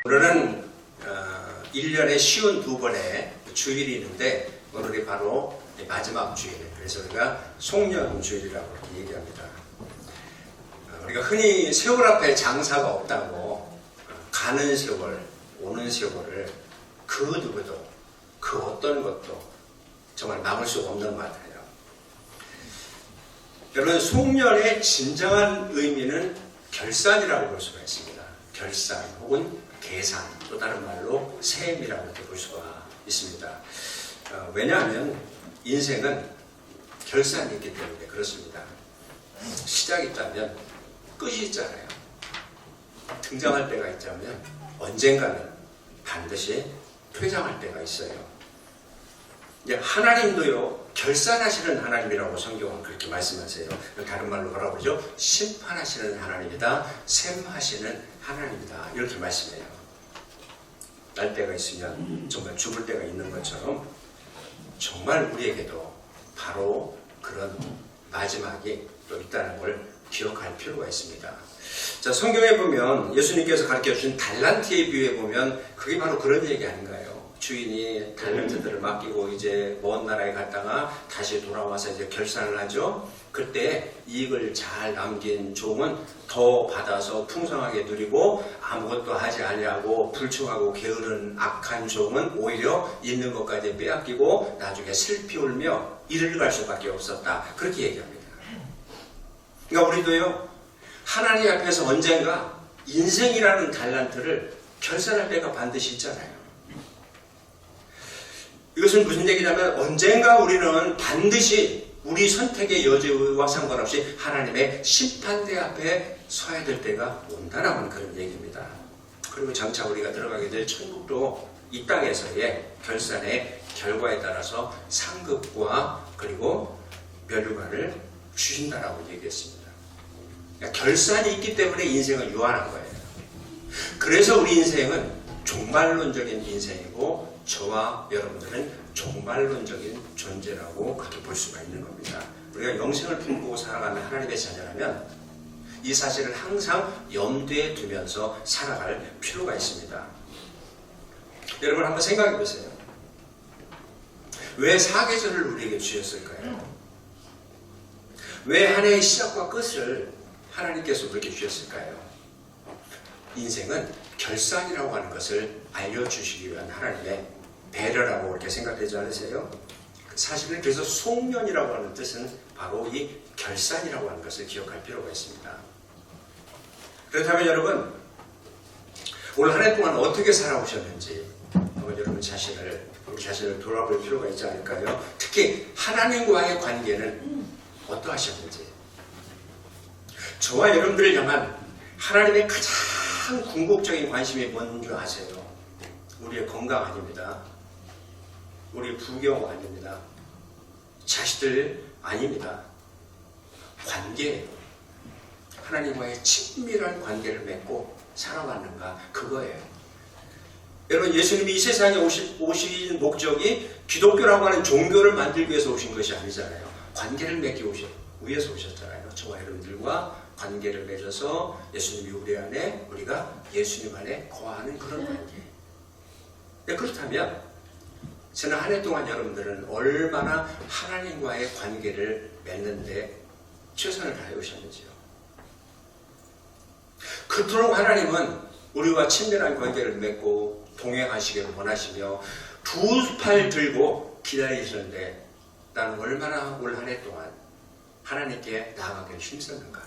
오늘은 1년에 쉬운 2번의 주일이 있는데 오늘이 바로 마지막 주일, 그래서 우리가 송년주일이라고 이렇게 얘기합니다. 우리가 흔히 세월 앞에 장사가 없다고 가는 세월, 오는 세월을 그 누구도 그 어떤 것도 정말 막을 수가 없는 것 같아요. 여러분, 송년의 진정한 의미는 결산이라고 볼 수가 있습니다. 결산 혹은 계산, 또 다른 말로 셈이라고 볼 수가 있습니다. 왜냐하면 인생은 결산이 있기 때문에 그렇습니다. 시작이 있다면 끝이 있잖아요. 등장할 때가 있자면 언젠가는 반드시 퇴장할 때가 있어요. 이제 하나님도요, 결산하시는 하나님이라고 성경은 그렇게 말씀하세요. 다른 말로 뭐라고 그러죠? 심판하시는 하나님이다, 셈하시는 하나님이다, 이렇게 말씀해요. 날 때가 있으면 정말 죽을 때가 있는 것처럼 정말 우리에게도 바로 그런 마지막이 또 있다는 걸 기억할 필요가 있습니다. 자, 성경에 보면 예수님께서 가르쳐주신 달란트의 비유에 보면 그게 바로 그런 얘기 아닌가요? 주인이 달란트들을 맡기고 이제 먼 나라에 갔다가 다시 돌아와서 이제 결산을 하죠. 그때 이익을 잘 남긴 종은 더 받아서 풍성하게 누리고, 아무것도 하지 아니하고 불충하고 게으른 악한 종은 오히려 있는 것까지 빼앗기고 나중에 슬피 울며 이를 갈 수밖에 없었다, 그렇게 얘기합니다. 그러니까 우리도요, 하나님 앞에서 언젠가 인생이라는 달란트를 결산할 때가 반드시 있잖아요. 이것은 무슨 얘기냐면 언젠가 우리는 반드시 우리 선택의 여지와 상관없이 하나님의 심판대 앞에 서야 될 때가 온다라는 그런 얘기입니다. 그리고 장차 우리가 들어가게 될 천국도 이 땅에서의 결산의 결과에 따라서 상급과 그리고 면류관을 주신다라고 얘기했습니다. 그러니까 결산이 있기 때문에 인생은 유한한 거예요. 그래서 우리 인생은 종말론적인 인생이고 저와 여러분들은 종말론적인 존재라고 그렇게 볼 수가 있는 겁니다. 우리가 영생을 품고 살아가는 하나님의 자녀라면 이 사실을 항상 염두에 두면서 살아갈 필요가 있습니다. 여러분, 한번 생각해 보세요. 왜 사계절을 우리에게 주셨을까요? 왜 한 해의 시작과 끝을 하나님께서 우리에게 주셨을까요? 인생은 결산이라고 하는 것을 알려주시기 위한 하나님의 배려라고 그렇게 생각되지 않으세요? 사실은 그래서 송년이라고 하는 뜻은 바로 이 결산이라고 하는 것을 기억할 필요가 있습니다. 그렇다면 여러분, 올 한 해 동안 어떻게 살아오셨는지 한번 여러분 우리 자신을 돌아볼 필요가 있지 않을까요? 특히 하나님과의 관계는 어떠하셨는지. 저와 여러분들을 향한 하나님의 가장 궁극적인 관심이 뭔 줄 아세요? 우리의 건강 아닙니다. 우리의 부경 아닙니다. 자식들 아닙니다. 관계예요. 하나님과의 친밀한 관계를 맺고 살아왔는가, 그거예요. 여러분, 예수님이 이 세상에 오신 목적이 기독교라고 하는 종교를 만들기 위해서 오신 것이 아니잖아요. 관계를 맺기 위해서 오셨잖아요. 저와 여러분들과 관계를 맺어서 예수님이 우리 안에, 우리가 예수님 안에 거하는 그런 관계. 그렇다면 지난 한 해 동안 여러분들은 얼마나 하나님과의 관계를 맺는데 최선을 다해 오셨는지요? 그토록 하나님은 우리와 친밀한 관계를 맺고 동행하시기를 원하시며 두 팔 들고 기다리시는데 나는 얼마나 올 한 해 동안 하나님께 나아가기를 힘썼는가?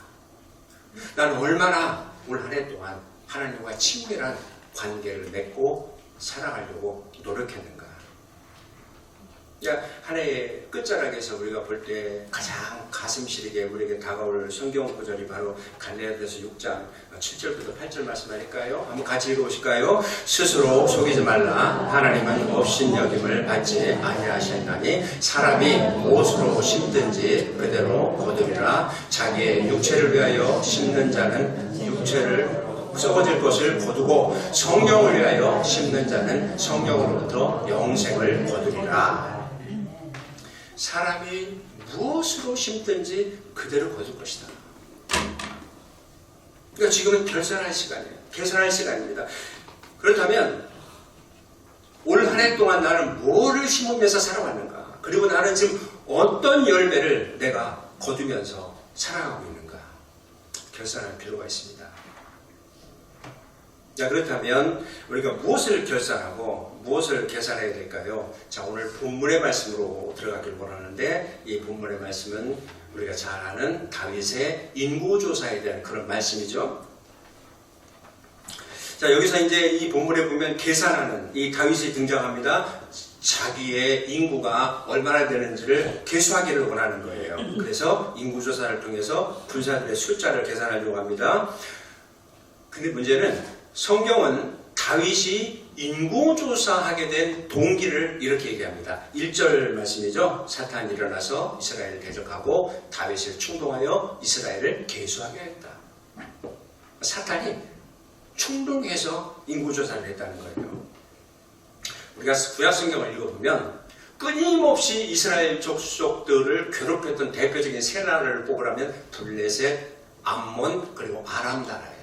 나는 얼마나 올 한 해 동안 하나님과 친밀한 관계를 맺고 살아가려고 노력했는가? 한 해의 끝자락에서 우리가 볼 때 가장 가슴 시리게 우리에게 다가올 성경 구절이 바로 갈라디아서 6장 7절부터 8절 말씀하니까요. 한번 같이 읽어보실까요? 스스로 속이지 말라. 하나님은 업신여김을 받지 아니하셨나니 사람이 무엇으로 심든지 그대로 거두리라. 자기의 육체를 위하여 심는 자는 육체를 썩어질 것을 거두고 성령을 위하여 심는 자는 성령으로부터 영생을 거두리라. 사람이 무엇으로 심든지 그대로 거둘 것이다. 그러니까 지금은 결산할 시간이에요. 계산할 시간입니다. 그렇다면 올 한 해 동안 나는 뭐를 심으면서 살아왔는가? 그리고 나는 지금 어떤 열매를 내가 거두면서 살아가고 있는가? 결산할 필요가 있습니다. 자, 그렇다면 우리가 무엇을 결산하고 무엇을 계산해야 될까요? 자, 오늘 본문의 말씀으로 들어가길 원하는데, 이 본문의 말씀은 우리가 잘 아는 다윗의 인구조사에 대한 그런 말씀이죠. 자, 여기서 이제 이 본문에 보면 계산하는 이 다윗이 등장합니다. 자기의 인구가 얼마나 되는지를 계수하기를 원하는 거예요. 그래서 인구조사를 통해서 군사들의 숫자를 계산하려고 합니다. 근데 문제는 성경은 다윗이 인구조사하게 된 동기를 이렇게 얘기합니다. 1절 말씀이죠. 사탄이 일어나서 이스라엘을 대적하고 다윗을 충동하여 이스라엘을 계수하게 했다. 사탄이 충동해서 인구조사를 했다는 거예요. 우리가 구약성경을 읽어보면 끊임없이 이스라엘 족속들을 괴롭혔던 대표적인 세 나라를 뽑으라면 블레셋, 암몬, 그리고 아람 나라예요.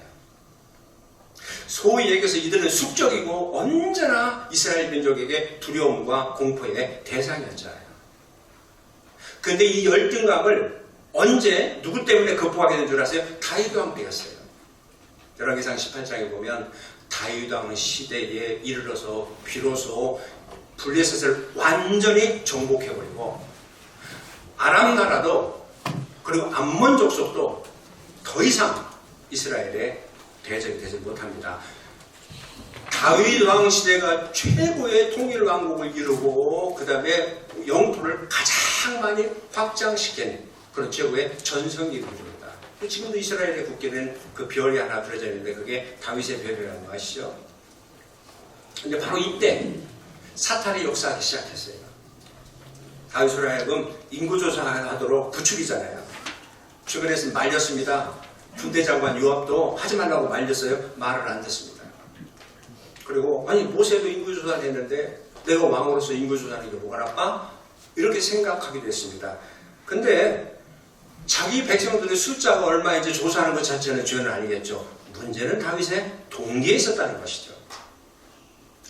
소위 얘기해서 이들은 숙적이고 언제나 이스라엘 민족에게 두려움과 공포의 대상이었잖아요. 그런데 이 열등감을 언제 누구 때문에 극복하게 된 줄 아세요? 다윗 왕 때였어요. 열왕기상 18장에 보면 다윗 왕 시대에 이르러서 비로소 블레셋을 완전히 정복해버리고 아람 나라도 그리고 암몬 족속도 더 이상 이스라엘에 대적이 되지 못합니다. 다윗 왕 시대가 최고의 통일 왕국을 이루고 그 다음에 영토를 가장 많이 확장시킨 그런 최고의 전성기를 이룹니다. 지금도 이스라엘의 국기는 그 별이 하나 그려져 있는데 그게 다윗의 별이라는 거 아시죠? 근데 바로 이때 사탄이 역사하기 시작했어요. 다윗으로 하여금 인구조사하도록 부추기잖아요. 주변에서 말렸습니다. 군대장관 요압도 하지 말라고 말렸어요. 말을 안 듣습니다. 그리고 아니 모세도 인구조사를 했는데 내가 왕으로서 인구조사하는 게 뭐가 나빠? 이렇게 생각하기도 했습니다. 근데 자기 백성들의 숫자가 얼마인지 조사하는 것 자체는 죄는 아니겠죠. 문제는 다윗의 동기에 있었다는 것이죠.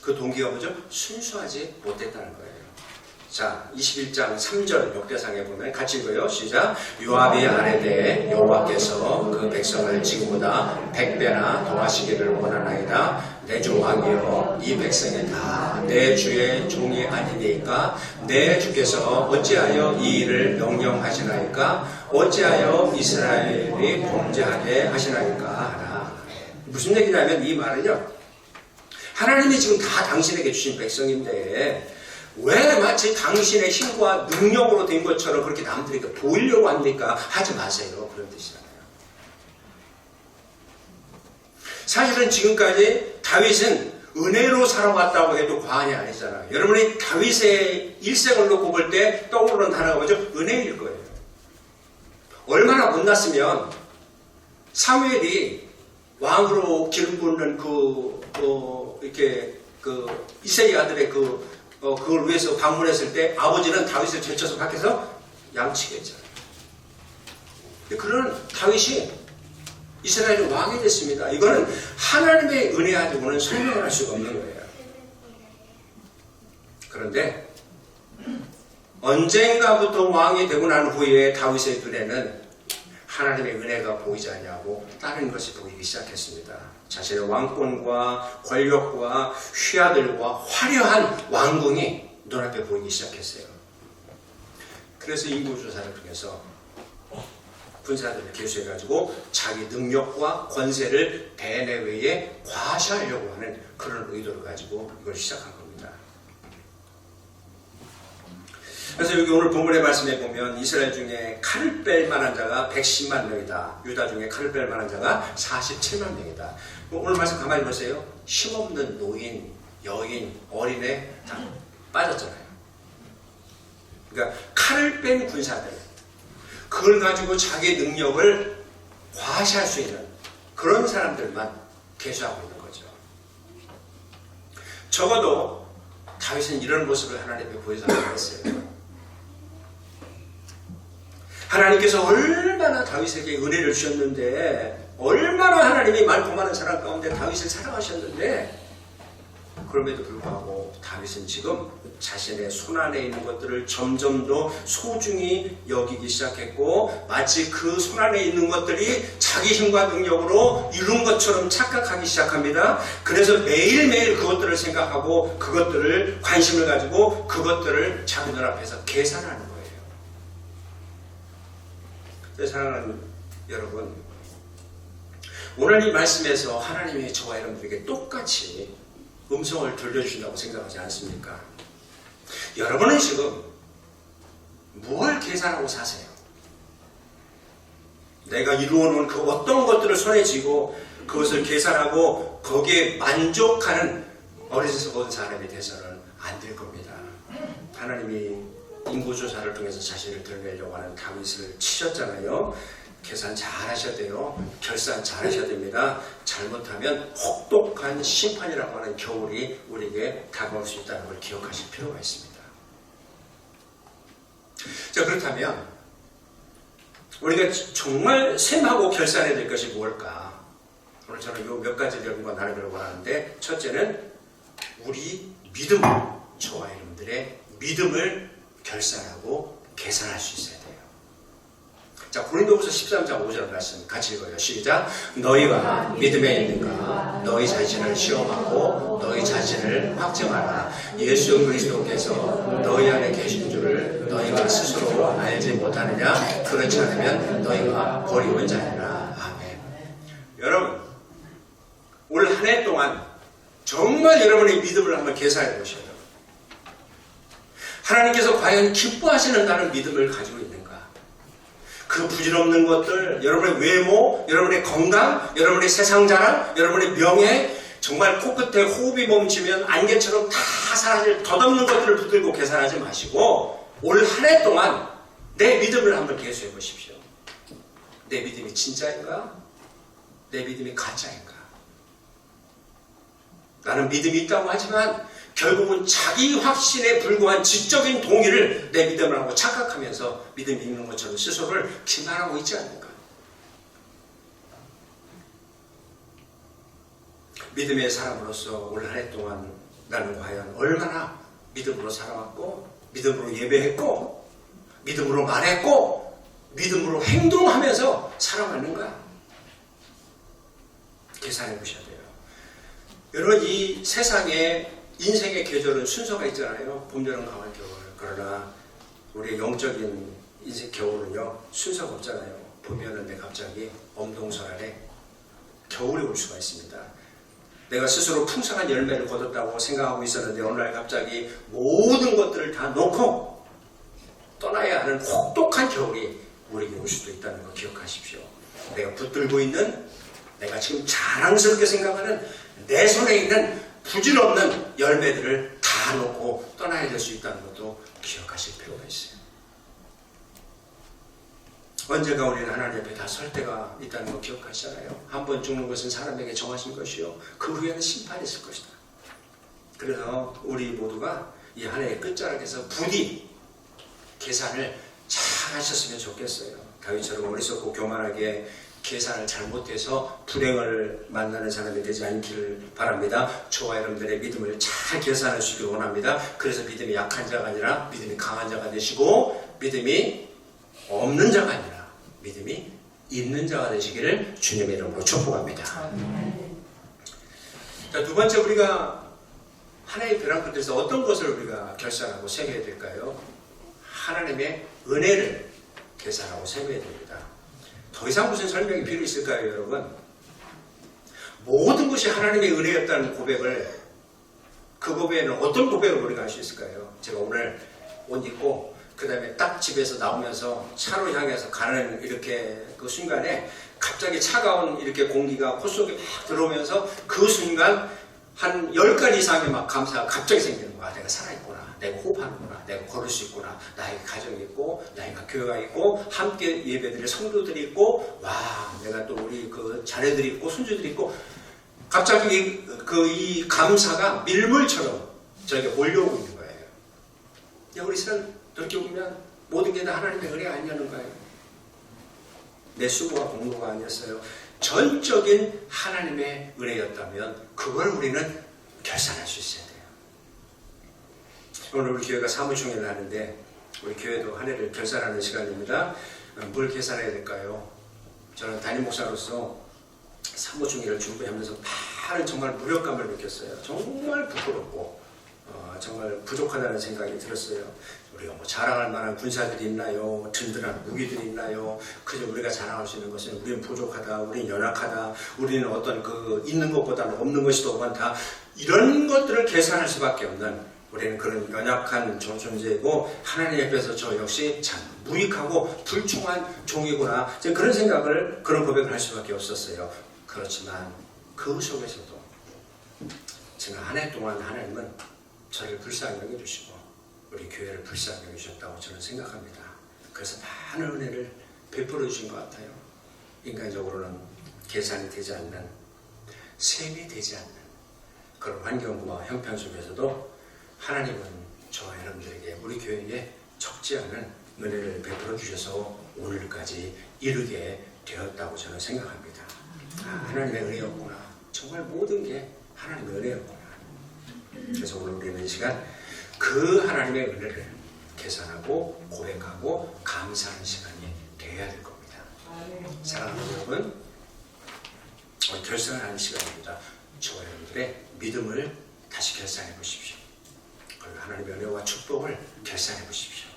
그 동기가 뭐죠? 순수하지 못했다는 거예요. 자, 21장 3절 역대상에 보면 같이 읽어요. 시작. 요압이 아내되 여호와께서 그 백성을 지금보다 100배나 더 하시기를 원하나이다. 내 주 왕이여 이 백성이 다 내 주의 종이 아니니까 내 주께서 어찌하여 이 일을 명령하시나이까? 어찌하여 이스라엘이 범죄하게 하시나이까 하라. 무슨 얘기냐면 이 말은요, 하나님이 지금 다 당신에게 주신 백성인데 왜 마치 당신의 힘과 능력으로 된 것처럼 그렇게 남들에게 보이려고 합니까? 하지 마세요. 그런 뜻이잖아요. 사실은 지금까지 다윗은 은혜로 살아왔다고 해도 과언이 아니잖아요. 여러분이 다윗의 일생을 놓고 볼 때 떠오르는 단어가 뭐죠? 은혜일 거예요. 얼마나 못났으면 사무엘이 왕으로 기름 붓는 이새의 아들의 그걸 위해서 방문했을 때 아버지는 다윗을 제쳐서 밖에서 양치게 했잖아요. 그런 다윗이 이스라엘의 왕이 됐습니다. 이거는 하나님의 은혜 가지고는 설명할 수가 없는 거예요. 그런데 언젠가부터 왕이 되고 난 후에 다윗의 눈에는 하나님의 은혜가 보이지 않냐고 다른 것이 보이기 시작했습니다. 자신의 왕권과 권력과 휘하들과 화려한 왕궁이 눈앞에 보이기 시작했어요. 그래서 인구조사를 통해서 군사들을 개수해가지고 자기 능력과 권세를 대내외에 과시하려고 하는 그런 의도를 가지고 이걸 시작한 겁니다. 그래서 여기 오늘 본문의 말씀에 보면 이스라엘 중에 칼을 뺄 만한 자가 110만 명이다. 유다 중에 칼을 뺄 만한 자가 47만 명이다. 오늘 말씀 가만히 보세요. 힘없는 노인, 여인, 어린애 다 빠졌잖아요. 그러니까 칼을 뺀 군사들, 그걸 가지고 자기 능력을 과시할 수 있는 그런 사람들만 계수하고 있는 거죠. 적어도 다윗은 이런 모습을 하나님께 보여달라고 했어요. 하나님께서 얼마나 다윗에게 은혜를 주셨는데, 얼마나 하나님이 많고 많은 사람 가운데 다윗을 사랑하셨는데, 그럼에도 불구하고 다윗은 지금 자신의 손안에 있는 것들을 점점 더 소중히 여기기 시작했고, 마치 그 손안에 있는 것들이 자기 힘과 능력으로 이룬 것처럼 착각하기 시작합니다. 그래서 매일매일 그것들을 생각하고 그것들을 관심을 가지고 그것들을 자기 눈앞에서 계산하는 거예요. 사랑하는 여러분, 오늘 이 말씀에서 하나님이 저와 여러분들에게 똑같이 음성을 들려주신다고 생각하지 않습니까? 여러분은 지금 뭘 계산하고 사세요? 내가 이루어놓은 그 어떤 것들을 손에 쥐고 그것을 계산하고 거기에 만족하는 어리석은 사람이 돼서는 안 될 겁니다. 하나님이 인구조사를 통해서 자신을 드러내려고 하는 다윗을 치셨잖아요. 계산 잘 하셔야 돼요. 결산 잘 하셔야 됩니다. 잘못하면 혹독한 심판이라고 하는 겨울이 우리에게 다가올 수 있다는 걸 기억하실 필요가 있습니다. 자, 그렇다면 우리가 정말 셈하고 결산해야 될 것이 무엇일까? 오늘 저는 이 몇 가지를 여러분과 나누려고 하는데, 첫째는 우리 믿음, 저와 여러분들의 믿음을 결산하고 계산할 수 있어야 돼요. 자, 고린도후서 13장 5절 말씀 같이 읽어요. 시작. 너희가 믿음에 있는가? 너희 자신을 시험하고 너희 자신을 확증하라. 예수 그리스도께서 너희 안에 계신 줄을 너희가 스스로 알지 못하느냐? 그렇지 않으면 너희가 버리운 자니라. 아멘. 여러분, 올 한 해 동안 정말 여러분의 믿음을 한번 계산해 보셔요. 하나님께서 과연 기뻐하시는다는 믿음을 가지고 있는가? 그 부질없는 것들, 여러분의 외모, 여러분의 건강, 여러분의 세상 자랑, 여러분의 명예, 정말 코끝에 호흡이 멈추면 안개처럼 다 사라질 덧없는 것들을 붙들고 계산하지 마시고 올 한 해 동안 내 믿음을 한번 계수해 보십시오. 내 믿음이 진짜인가? 내 믿음이 가짜인가? 나는 믿음이 있다고 하지만 결국은 자기 확신에 불과한 지적인 동의를 내 믿음을 하고 착각하면서 믿음이 있는 것처럼 스스로를 기만하고 있지 않는가? 믿음의 사람으로서 올 한 해 동안 나는 과연 얼마나 믿음으로 살아왔고, 믿음으로 예배했고, 믿음으로 말했고, 믿음으로 행동하면서 살아왔는가? 계산해 보셔야 돼요. 여러분, 이 세상에 인생의 계절은 순서가 있잖아요. 봄, 여름, 가을, 겨울. 그러나 우리의 영적인 인생 겨울은요, 순서가 없잖아요. 봄이 오는데 갑자기 엄동설알에 겨울이 올 수가 있습니다. 내가 스스로 풍성한 열매를 거뒀다고 생각하고 있었는데 어느 날 갑자기 모든 것들을 다 놓고 떠나야 하는 혹독한 겨울이 우리에게 올 수도 있다는 거 기억하십시오. 내가 붙들고 있는, 내가 지금 자랑스럽게 생각하는 내 손에 있는 부질없는 열매들을 다 놓고 떠나야 될 수 있다는 것도 기억하실 필요가 있어요. 언젠가 우리는 하나님 앞에 다 설 때가 있다는 거 기억하시잖아요. 한 번 죽는 것은 사람에게 정하신 것이요, 그 후에는 심판이 있을 것이다. 그래서 우리 모두가 이 한 해의 끝자락에서 부디 계산을 잘 하셨으면 좋겠어요. 다윗처럼 어리석고 교만하게 계산을 잘못해서 불행을 만나는 사람이 되지 않기를 바랍니다. 저와 여러분들의 믿음을 잘 계산하시길 원합니다. 그래서 믿음이 약한 자가 아니라 믿음이 강한 자가 되시고, 믿음이 없는 자가 아니라 믿음이 있는 자가 되시기를 주님의 이름으로 축복합니다. 자, 두 번째, 우리가 하나님의 벼랑 끝에서 어떤 것을 우리가 결산하고 새겨야 될까요? 하나님의 은혜를 계산하고 새겨야 됩니다. 더 이상 무슨 설명이 필요 있을까요, 여러분? 모든 것이 하나님의 은혜였다는 고백을, 그 고백에는 어떤 고백을 우리가 할 수 있을까요? 제가 오늘 옷 입고 그 다음에 딱 집에서 나오면서 차로 향해서 가는 이렇게 그 순간에 갑자기 차가운 이렇게 공기가 코 속에 막 들어오면서 그 순간 한 10가지 이상의 막 감사가 갑자기 생기는 거야. 내가 살아있구나, 내가 호흡하는구나, 내가 걸을 수 있구나, 나에게 가정이 있고, 나에게 교회가 있고, 함께 예배드릴 성도들이 있고, 와, 내가 또 우리 그 자녀들이 있고, 손주들이 있고, 갑자기 이 감사가 밀물처럼 저에게 몰려오고 있는 거예요. 야, 우리 사람 돌이켜보면 모든 게 다 하나님의 은혜 아니냐는 거예요. 내 수고와 공로가 아니었어요. 전적인 하나님의 은혜였다면 그걸 우리는 결산할 수 있어야 돼요. 오늘 우리 교회가 사무총회를 하는데 우리 교회도 한 해를 결산하는 시간입니다. 뭘 계산해야 될까요? 저는 담임 목사로서 사무총회를 준비하면서 많은 정말 무력감을 느꼈어요. 정말 부끄럽고 정말 부족하다는 생각이 들었어요. 우리가 뭐 자랑할 만한 군사들이 있나요? 든든한 무기들이 있나요? 그저 우리가 자랑할 수 있는 것은 우리는 부족하다, 우리는 연약하다, 우리는 어떤 있는 것보다는 없는 것이 더 많다. 이런 것들을 계산할 수밖에 없는, 우리는 그런 연약한 존재이고 하나님 앞에서 저 역시 참 무익하고 불충한 종이구나. 그런 생각을, 그런 고백을 할 수밖에 없었어요. 그렇지만 그 속에서도 지난 한 해 동안 하나님은 저를 불쌍히 여겨주시고 우리 교회를 불쌍히 여겨주셨다고 저는 생각합니다. 그래서 많은 은혜를 베풀어 주신 것 같아요. 인간적으로는 계산이 되지 않는, 셈이 되지 않는 그런 환경과 형편 속에서도 하나님은 저와 여러분들에게, 우리 교회에 적지 않은 은혜를 베풀어 주셔서 오늘까지 이르게 되었다고 저는 생각합니다. 하나님의 은혜였구나. 정말 모든 게 하나님의 은혜였구나. 그래서 오늘 우리는 이 시간 그 하나님의 은혜를 계산하고 고백하고 감사하는 시간이 되어야 될 겁니다. 사랑하는 여러분, 오늘 결산하는 시간입니다. 저와 여러분들의 믿음을 다시 결산해 보십시오. 그리고 하나님의 은혜와 축복을 결산해 보십시오.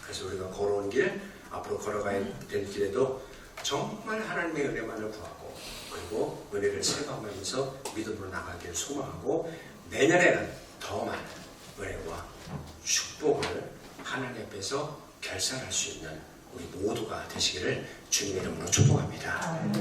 그래서 우리가 걸어온 길, 앞으로 걸어가야 될 길에도 정말 하나님의 은혜만을 구하고, 그리고 은혜를 세워가면서 믿음으로 나가기를 소망하고, 내년에는 더 많은 은혜와 축복을 하나님 앞에서 결산할 수 있는 우리 모두가 되시기를 주님의 이름으로 축복합니다.